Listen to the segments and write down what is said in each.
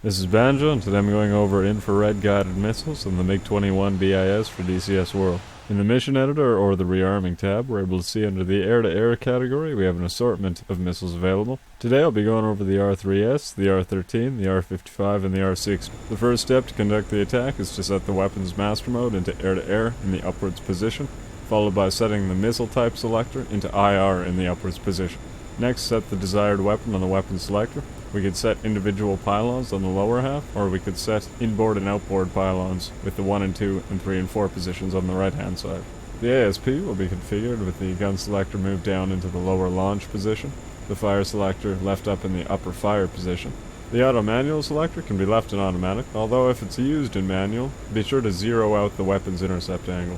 This is Banjo, and today I'm going over infrared guided missiles and the MiG-21Bis for DCS World. In the Mission Editor, or the Rearming tab, we're able to see under the Air-to-Air category we have an assortment of missiles available. Today I'll be going over the R3S, the R13, the R55, and the R60. The first step to conduct the attack is to set the weapon's master mode into Air-to-Air in the upwards position, followed by setting the missile type selector into IR in the upwards position. Next, set the desired weapon on the weapon selector. We could set individual pylons on the lower half, or we could set inboard and outboard pylons with the 1 and 2 and 3 and 4 positions on the right hand side. The ASP will be configured with the gun selector moved down into the lower launch position, the fire selector left up in the upper fire position. The auto manual selector can be left in automatic, although if it's used in manual, be sure to zero out the weapon's intercept angle.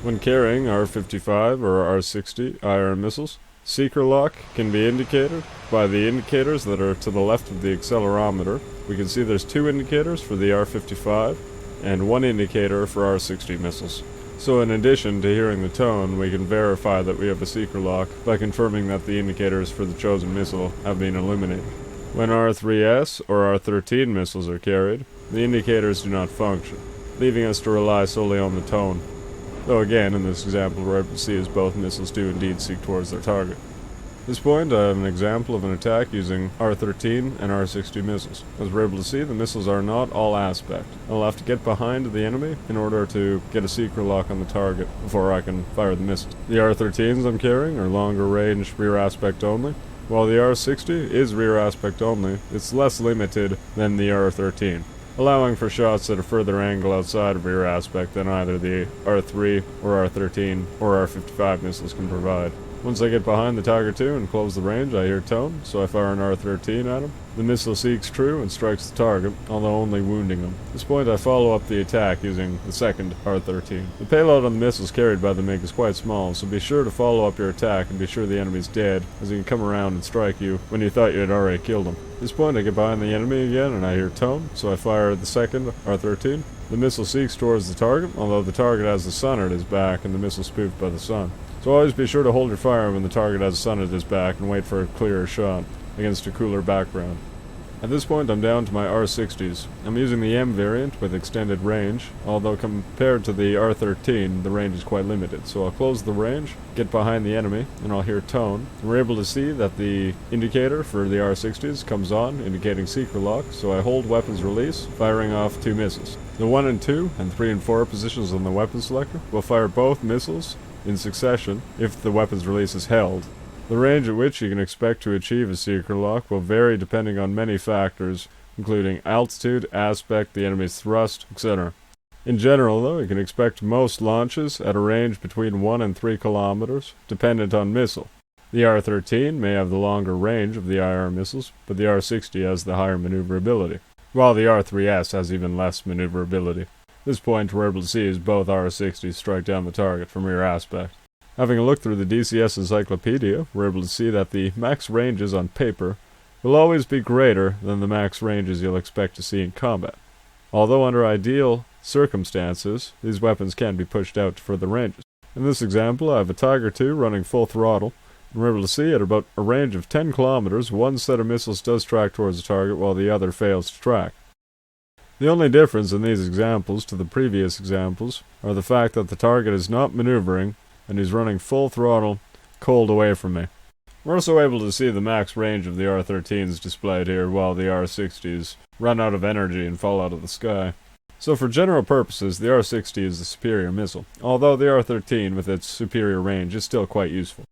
When carrying R55 or R60 IR missiles, seeker lock can be indicated by the indicators that are to the left of the accelerometer. We can see there's 2 indicators for the R55 and 1 indicator for R60 missiles. So in addition to hearing the tone, we can verify that we have a seeker lock by confirming that the indicators for the chosen missile have been illuminated. When R3S or R13 missiles are carried, the indicators do not function, leaving us to rely solely on the tone. Though again, in this example, we're able to see as both missiles do indeed seek towards their target. At this point, I have an example of an attack using R13 and R60 missiles. As we're able to see, the missiles are not all aspect. I'll have to get behind the enemy in order to get a seeker lock on the target before I can fire the missiles. The R13s I'm carrying are longer range rear aspect only, while the R60 is rear aspect only. It's less limited than the R13, allowing for shots at a further angle outside of rear aspect than either the R3 or R13 or R55 missiles can provide. Once I get behind the Tiger II and close the range, I hear tone, so I fire an R13 at him. The missile seeks true and strikes the target, although only wounding him. At this point I follow up the attack using the second R13. The payload on the missiles carried by the MiG is quite small, so be sure to follow up your attack and be sure the enemy's dead, as he can come around and strike you when you thought you had already killed him. At this point I get behind the enemy again and I hear tone, so I fire the second R13. The missile seeks towards the target, although the target has the sun at his back and the missile spoofed by the sun. So always be sure to hold your fire when the target has the sun at his back and wait for a clearer shot against a cooler background. At this point I'm down to my R60s. I'm using the M variant with extended range, although compared to the R13 the range is quite limited. So I'll close the range, get behind the enemy, and I'll hear tone. And we're able to see that the indicator for the R60s comes on, indicating seeker lock, so I hold weapons release, firing off 2 missiles. The 1 and 2 and 3 and 4 positions on the weapon selector will fire both missiles in succession if the weapon's release is held. The range at which you can expect to achieve a seeker lock will vary depending on many factors, including altitude, aspect, the enemy's thrust, etc. In general, though, you can expect most launches at a range between 1 and 3 kilometers, dependent on missile. The R13 may have the longer range of the IR missiles, but the R60 has the higher maneuverability, while the R3S has even less maneuverability. At this point, we're able to see as both R60s strike down the target from rear aspect. Having a look through the DCS encyclopedia, we're able to see that the max ranges on paper will always be greater than the max ranges you'll expect to see in combat. Although under ideal circumstances, these weapons can be pushed out to further ranges. In this example, I have a Tiger II running full throttle, and we're able to see at about a range of 10 kilometers, one set of missiles does track towards the target while the other fails to track. The only difference in these examples to the previous examples are the fact that the target is not maneuvering and he's running full throttle, cold away from me. We're also able to see the max range of the R13s displayed here while the R60s run out of energy and fall out of the sky. So for general purposes, the R60 is the superior missile, although the R13 with its superior range is still quite useful.